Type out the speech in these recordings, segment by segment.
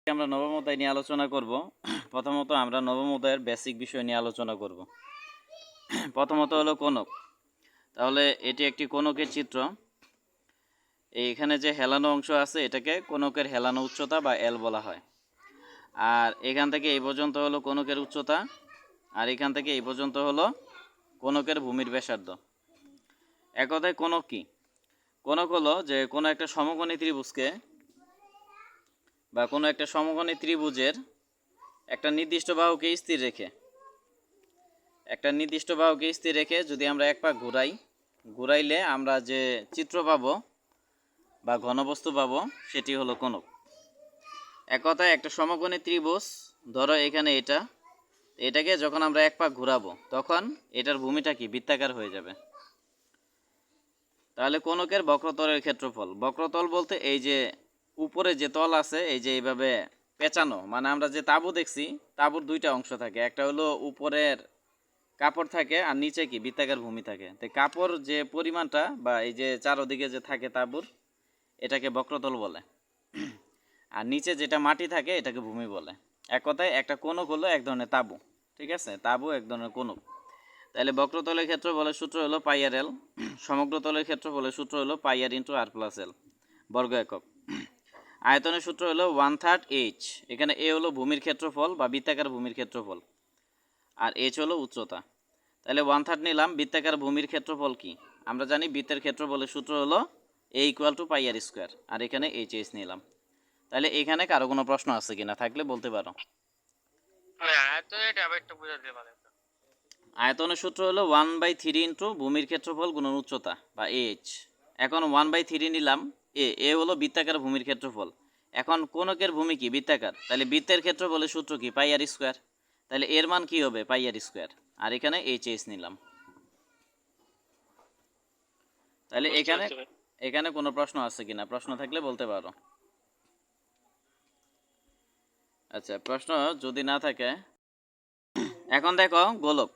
আমরা নবম অধ্যায় নিয়ে আলোচনা করব। প্রথমত আমরা নবম অধ্যায়ের বেসিক বিষয় নিয়ে আলোচনা করব। প্রথমত হলো কোণক। তাহলে এটি একটি কোণকের চিত্র। এইখানে যে হেলানো অংশ আছে এটাকে কোণকের হেলানো উচ্চতা বা এল বলা হয়। আর এখান থেকে এই পর্যন্ত হলো কোণকের উচ্চতা, আর এখান থেকে এই পর্যন্ত হলো কোণকের ভূমির ব্যাসার্ধ। এক কথায় কোণক কি? কোণক হলো যে কোনো একটা সমকোণী ত্রিভুজকে বা কোনো একটা সমকোণী ত্রিভুজের একটা নির্দিষ্ট বাহুকে স্থির রেখে যদি আমরা এক পাক ঘুরাইলে আমরা যে চিত্র পাবো বা ঘনবস্তু পাবো সেটি হলো কোণক। এক কথায় একটা সমকোণী ত্রিভুজ, ধরো এখানে এটাকে যখন আমরা এক পাক ঘুরাবো তখন এটার ভূমিটা কি বৃত্তাকার হয়ে যাবে। তাহলে কোণকের বক্রতলের ক্ষেত্রফল, বক্রতল বলতে এই যে উপরে যে তল আছে এই যে এইভাবে পেঁচানো, মানে আমরা যে তাঁবু দেখছি তাঁবুর দুইটা অংশ থাকে, একটা হলো উপরের কাপড় থাকে আর নিচে কি বৃত্তাকার ভূমি থাকে। তো কাপড় যে পরিমাণটা বা এই যে চারোদিকে যে থাকে তাঁবুর, এটাকে বক্রতল বলে, আর নিচে যেটা মাটি থাকে এটাকে ভূমি বলে। এক কথায় একটা কোণক হলো এক ধরনের তাঁবু, ঠিক আছে, তাঁবু এক ধরনের কোণক। তাহলে বক্রতলের ক্ষেত্র বলে সূত্র হলো পাই আর এল, সমগ্র তলের ক্ষেত্র বলে সূত্র হলো পাই r into r plus l বর্গ একক। আয়তনের সূত্র হলো 1/3 h, এখানে এ হলো ভূমির ক্ষেত্রফল বা বৃত্তাকার ভূমির ক্ষেত্রফল, আর এইচ হলো উচ্চতা। তাহলে 1/3 নিলাম। বৃত্তাকার ভূমির ক্ষেত্রফল কি? আমরা জানি বৃত্তের ক্ষেত্রফলের সূত্র হলো a = পাই আর স্কোয়ার, আর এখানে এইচ নিলাম। তাহলে এখানে কারো কোনো প্রশ্ন আছে কিনা, থাকলে বলতে পারো। আয়তনের সূত্র হলো 1/3 ইন্টু ভূমির ক্ষেত্রফল গুণন উচ্চতা বা এইচ। এখন 1/3 নিলাম। এ হলো বৃত্তাকার ভূমির ক্ষেত্রফল। এখন কোণকের ভূমি কি বৃত্তাকার, তাহলে বৃত্তের ক্ষেত্রফলের সূত্র কি পাই আর স্কোয়ার, তাহলে এর মান কি হবে পাই আর স্কোয়ার, আর এখানে এইচ নিলাম। তাহলে এখানে কোনো প্রশ্ন আছে কিনা, প্রশ্ন থাকলে বলতে পারো। আচ্ছা, প্রশ্ন যদি না থাকে, এখন দেখো গোলক।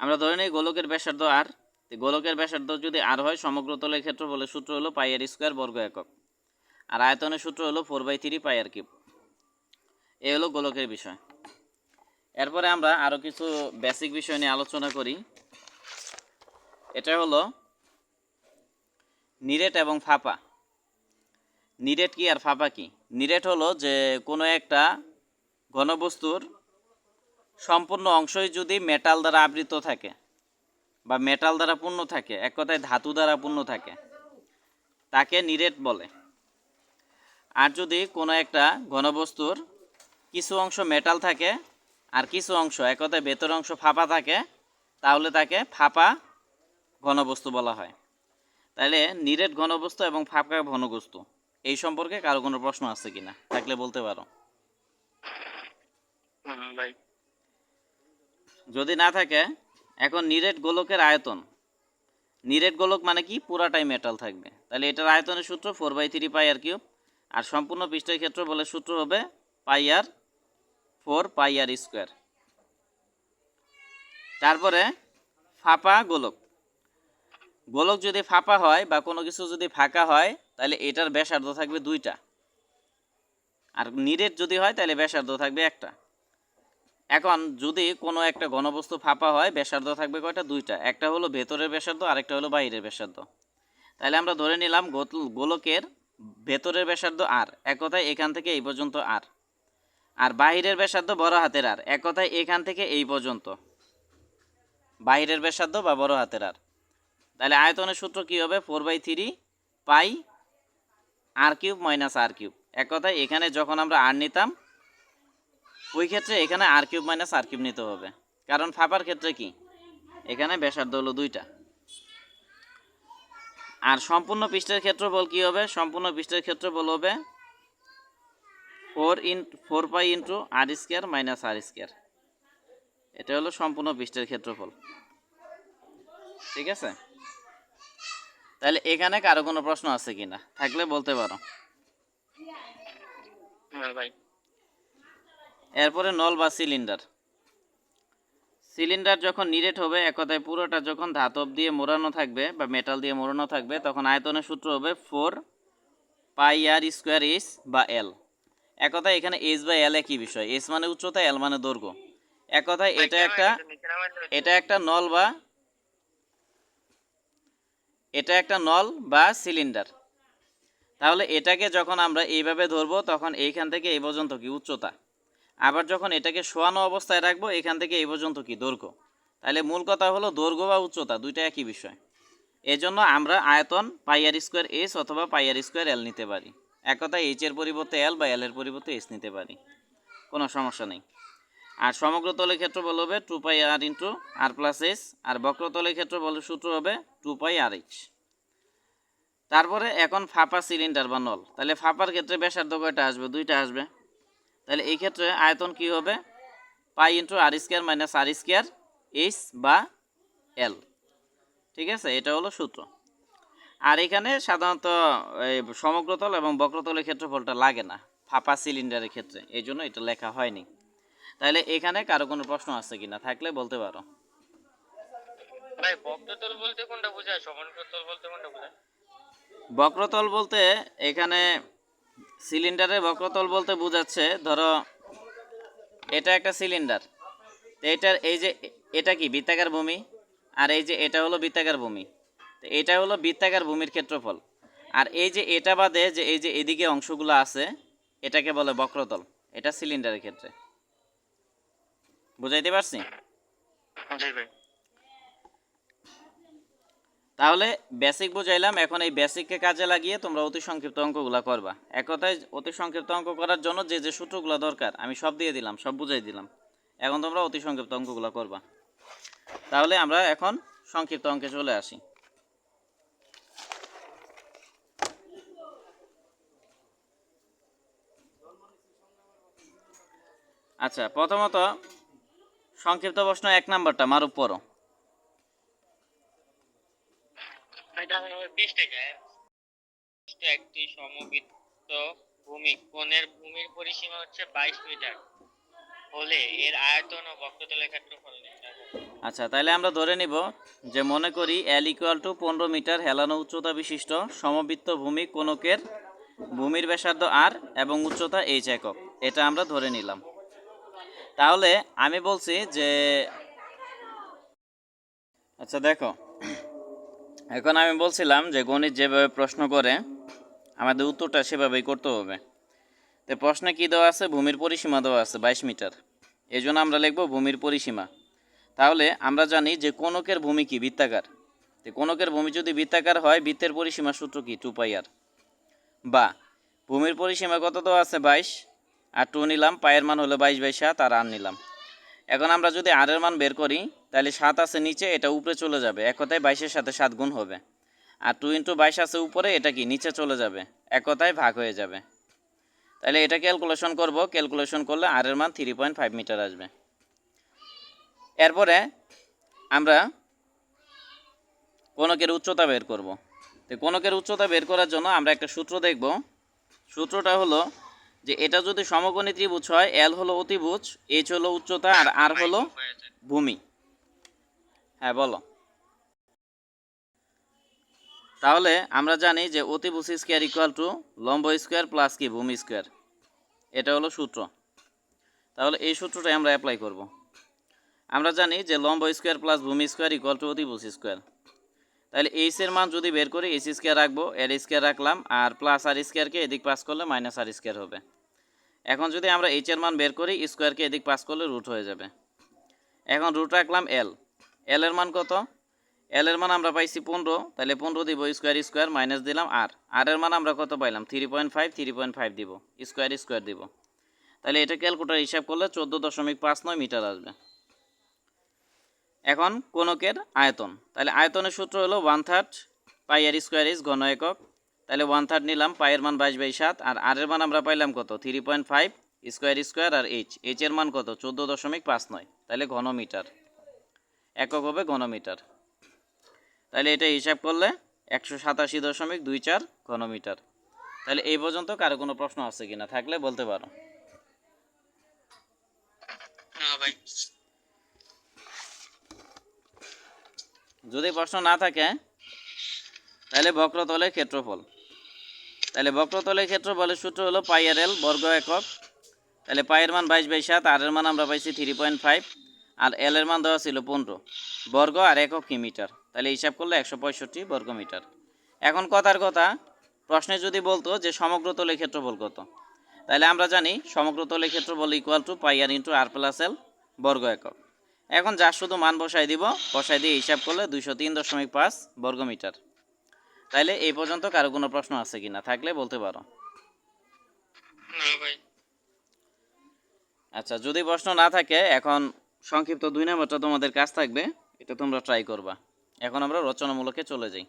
আমরা ধরে নিই গোলকের ব্যাসার্ধ আর, গোলকের ব্যাসার্ধ যদি আর হয় সমগ্র তলের ক্ষেত্রফলের সূত্র হলো পাই আর স্কোয়ার বর্গ একক, আর আয়তনের সূত্র হলো 4/3 পাই আর কিউব। এই হলো গোলকের বিষয়। এরপরে আমরা আরও কিছু বেসিক বিষয় নিয়ে আলোচনা করি। এটা হলো নিরেট এবং ফাঁপা। নিরেট কি আর ফাঁপা কি? নিরেট হলো যে কোনো একটা ঘনবস্তুর সম্পূর্ণ অংশই যদি মেটাল দ্বারা আবৃত থাকে বা মেটাল দ্বারা পূর্ণ থাকে, এক কথায় ধাতু দ্বারা পূর্ণ থাকে, তাকে নিরেট বলে। আর যদি কোনো একটা ঘনবস্তুর কিছু অংশ মেটাল থাকে আর কিছু অংশ, এক কথায় ভেতর অংশ ফাঁপা থাকে, তাহলে তাকে ফাঁপা ঘনবস্তু বলা হয়। তাহলে নিরেট ঘনবস্তু এবং ফাঁপা ঘনবস্তু এই সম্পর্কে কারো কোনো প্রশ্ন আছে কিনা, থাকলে বলতে পারো। যদি না থাকে, এখন নিরেট গোলকের আয়তন। নিরেট গোলক মানে কি? পুরাটাই মেটাল থাকবে। তাহলে এটার আয়তনের সূত্র 4/3 পাই আর কিউব, আর সম্পূর্ণ পৃষ্ঠের ক্ষেত্র বলে সূত্র হবে পাই আর 4 পাই আর স্কোয়ার। তারপরে ফাঁপা গোলক। গোলক যদি ফাঁপা হয় বা কোনো কিছু যদি ফাঁকা হয় তাহলে এটার ব্যাসার্ধ থাকবে 2টা, আর নিরেট যদি হয় তাহলে ব্যাসার্ধ থাকবে 1টা। এখন যদি কোনো একটা ঘনবস্তু ফাঁপা হয় ব্যাসার্ধ থাকবে কয়টা? 2টা। একটা হলো ভেতরের ব্যাসার্ধ, আরেকটা হলো বাইরের ব্যাসার্ধ। তাহলে আমরা ধরে নিলাম গোলকের ভেতরের ব্যাসার্ধ আর, এক কথায় এখান থেকে এই পর্যন্ত আর, আর বাহিরের ব্যাসার্ধ বড় হাতের আর, এক কথায় এখান থেকে এই পর্যন্ত বাহিরের ব্যাসার্ধ বা বড় হাতের আর। তাহলে আয়তনের সূত্র কি হবে? 4/3 পাই আর কিউব মাইনাস আর কিউব। এক কথায় এখানে যখন আমরা আর নিতাম ওই ক্ষেত্রে এখানে আর কিউব মাইনাস আর কিউব নিতে হবে, কারণ ফাঁপার ক্ষেত্রে কি এখানে ব্যাসার্ধ হলো 2টা। আর সম্পূর্ণ পৃষ্ঠের ক্ষেত্রফল কি হবে? সম্পূর্ণ পৃষ্ঠের ক্ষেত্রফল হবে 4 পাই ইন্টু আর স্কোয়ার মাইনাস আর স্কোয়ার। এটা হলো সম্পূর্ণ পৃষ্ঠের ক্ষেত্রফল, ঠিক আছে। তাহলে এখানে কারো কোনো প্রশ্ন আছে কিনা, থাকলে বলতে পারো। এরপরে নল বা সিলিন্ডার। সিলিন্ডার যখন নিরেট হবে, এক কথায় পুরোটা যখন ধাতব দিয়ে মোড়ানো থাকবে বা মেটাল দিয়ে মোড়ানো থাকবে, তখন আয়তনের সূত্র হবে 4 পাই আর স্কোয়ার এইচ বা এল। এক কথায় এখানে এইচ বা এল একই বিষয়, এইচ মানে উচ্চতা, এল মানে দৈর্ঘ্য। এক কথায় এটা একটা নল বা সিলিন্ডার। তাহলে এটাকে যখন আমরা এইভাবে ধরবো তখন এইখান থেকে এই পর্যন্ত কি উচ্চতা, আবার যখন এটাকে শোয়ানো অবস্থায় রাখবো এখান থেকে এই পর্যন্ত কি দৈর্ঘ্য। তাহলে মূল কথা হলো দৈর্ঘ্য বা উচ্চতা দুইটা একই বিষয়। এজন্য আমরা আয়তন পাই আর স্কোয়ার এইচ অথবা পাই আর স্কোয়ার এল নিতে পারি। এক কথায় এইচ এর পরিবর্তে এল বা এল এর পরিবর্তে এইচ নিতে পারি, কোনো সমস্যা নেই। আর সমগ্র তলের ক্ষেত্রফল হবে 2 পাই r into r plus H, আর বক্রতলের ক্ষেত্রফলের সূত্র হবে 2 পাই আর এইচ। তারপরে এখন ফাঁপা সিলিন্ডার বা নল, তাহলে ফাঁপার ক্ষেত্রে ব্যাসার্ধ কয়টা আসবে? দুইটা আসবে। তাহলে এই ক্ষেত্রে আয়তন কি হবে? পাই ইন্টু আর স্কোয়ার মাইনাস আর স্কোয়ার এইচ বা এল। ঠিক আছে, এটা হলো সূত্র। আর এখানে সাধারণত সমগ্রতল এবং বক্রতলের ক্ষেত্রফলটা লাগে না ফাঁপা সিলিন্ডারের ক্ষেত্রে, এই জন্য এটা লেখা হয়নি। তাহলে এখানে কারো কোনো প্রশ্ন আছে কিনা, থাকলে বলতে পারো। ভাই বক্রতল বলতে কোনটা বোঝায়, সমগ্রতল বলতে কোনটা বোঝায়? বক্রতল বলতে এখানে সিলিন্ডারের বক্রতল বলতে বোঝাচ্ছে, ধরো এটা একটা সিলিন্ডার, এটার এই যে এটা কি বৃত্তাকার ভূমি, আর এই যে এটা হলো বৃত্তাকার ভূমি, তো এটা হলো বৃত্তাকার ভূমির ক্ষেত্রফল। আর এই যে এটা বাদে যে এই যে এদিকে অংশগুলো আছে এটাকে বলে বক্রতল, এটা সিলিন্ডারের ক্ষেত্রে। বুঝাইতে পারছি? জি ভাই। তাহলে বেসিক বুঝাইলাম, এখন এই বেসিককে কাজে লাগিয়ে তোমরা অতি সংক্ষিপ্ত অঙ্কগুলো করবা। এক কথায় অতি সংক্ষিপ্ত অঙ্ক করার জন্য যে যে সূত্রগুলো দরকার আমি সব দিয়ে দিলাম, সব বুঝাই দিলাম। এখন তোমরা অতি সংক্ষিপ্ত অঙ্কগুলো করবা। তাহলে আমরা এখন সংক্ষিপ্ত অঙ্কে চলে আসি। আচ্ছা, প্রথমত সংক্ষিপ্ত প্রশ্ন 1 নাম্বারটা মারুপ পড়ো। এটা হবে 20 টাকা। একটি সমবৃত্ত ভূমি কোণের ভূমির পরিসীমা হচ্ছে 22 মিটার হলে এর আয়তন ও বক্রতলের ক্ষেত্রফল নির্ণয় করো। আচ্ছা, তাহলে আমরা ধরে নিব যে মনে করি এল ইকুয়াল টু 15 মিটার হেলানো উচ্চতা বিশিষ্ট সমবৃত্ত ভূমি কোণকের ভূমির ব্যাসার্ধ আর এবং উচ্চতা এইচ একক, এটা আমরা ধরে নিলাম। তাহলে আমি বলছি যে আচ্ছা দেখো, এখন আমি বলছিলাম যে গণিত যেভাবে প্রশ্ন করে আমাদের উত্তরটা সেভাবেই করতে হবে। তো প্রশ্নে কী দেওয়া আছে? ভূমির পরিসীমা দেওয়া আছে 22 মিটার, এই জন্য আমরা লিখব ভূমির পরিসীমা। তাহলে আমরা জানি যে কোণকের ভূমি কি বৃত্তাকার, তো কোণকের ভূমি যদি বৃত্তাকার হয় বৃত্তের পরিসীমা সূত্র কি 2 পাই আর, বা ভূমির পরিসীমা কত দেওয়া আছে 22 আর 2 নিলাম, পায়ের মান হলো 22/7 আর আর নিলাম। এখন আমরা যদি আর এর মান বের করি তাহলে 7 আছে নিচে, এটা উপরে চলে যাবে, এক কথায় 22-এর সাথে 7 গুণ হবে। আর 2 ইন্টু 22 আছে উপরে, এটা কি নিচে চলে যাবে, এক কথায় ভাগ হয়ে যাবে। তাহলে এটা ক্যালকুলেশন করব, ক্যালকুলেশন করলে আর এর মান 3.5 মিটার আসবে। এরপরে আমরা কোণকের উচ্চতা বের করব। তো কোণকের উচ্চতা বের করার জন্য আমরা একটা সূত্র দেখব। সূত্রটা হলো যে এটা যদি সমকোণী ত্রিভুজ হয়, এল হলো অতিভুজ, এইচ হলো উচ্চতা আর আর হলো ভূমি। হ্যাঁ বলো। তাহলে আমরা জানি যে অতিভুজ স্কোয়ার ইকুয়াল টু লম্ব স্কোয়ার প্লাস কি ভূমি স্কোয়ার, এটা হলো সূত্র। তাহলে এই সূত্রটাই আমরা অ্যাপ্লাই করব। আমরা জানি যে লম্ব স্কোয়ার প্লাস ভূমি স্কোয়ার ইকুয়াল টু অতিভুজ স্কোয়ার। তাহলে এইচ এর মান যদি বের করি এইচ স্কোয়ার রাখবো, এর স্কোয়ার রাখলাম, আর প্লাস আর স্কোয়ারকে এদিক পাস করলে মাইনাস আর স্কোয়ার হবে। এখন যদি আমরা এইচ এর মান বের করি স্কোয়ারকে এদিক পাস করলে রুট হয়ে যাবে। এখন রুট রাখলাম এল, এল এর মান কত? এল এর মান আমরা পাইছি 15, তাহলে 15 দিব স্কোয়ার স্কোয়ার মাইনাস দিলাম আর আর এর মান আমরা কত পাইলাম 3.5, 3.5 দিব স্কোয়ার স্কোয়ার দিব। তাহলে এটা ক্যালকুলেটর হিসাব করলে 14.59 মিটার আসবে। এখন কোণকের আয়তন, তাহলে আয়তনের সূত্র হলো 1/3 পাই আর স্কোয়ার ইজ ঘন একক। তাহলে 1/3 নিলাম, পায়ের মান 22/7 আর আর এর মান আমরা পাইলাম কত 3.5 স্কোয়ার স্কোয়ার আর এইচ এর মান কত 14.59, তাহলে ঘন মিটার, একক হবে ঘন মিটার। তাহলে এটা হিসাব করলে 187.24 ঘন মিটার। তাহলে এই পর্যন্ত কারো কোনো প্রশ্ন আছে কিনা, থাকলে বলতে পারো। না ভাই। যদি প্রশ্ন না থাকে তাহলে বক্রতলের ক্ষেত্রফল। তাহলে বক্রতলের ক্ষেত্রফলের সূত্র হলো পাই আর এল বর্গ একক। তাহলে পায়ের মান 22/7, আর এর মান আমরা পাইছি 3.5, আর এল এর মান দেওয়া ছিল 15 বর্গ, আর একক কি মিটার। তাহলে হিসাব করলে 165 বর্গ মিটার। এখন কথার কথা, প্রশ্নে যদি বলতো যে সমগ্র তলের ক্ষেত্রফল কত, তাহলে আমরা জানি সমগ্র তলের ক্ষেত্রফল equal to pi r into r plus l বর্গ একক। এখন যা শুধু মান বসাই দিব, বসাই দিয়ে হিসাব করলে 203.5 বর্গ মিটার। তাইলে এই পর্যন্ত কারো কোনো প্রশ্ন আছে কিনা, থাকলে বলতে পারো। না ভাই। আচ্ছা, যদি প্রশ্ন না থাকে, এখন সংক্ষিপ্ত 2 নম্বরটা তোমাদের কাজ থাকবে, এটা তোমরা ট্রাই করবা। এখন আমরা রচনামূলকে চলে যাই।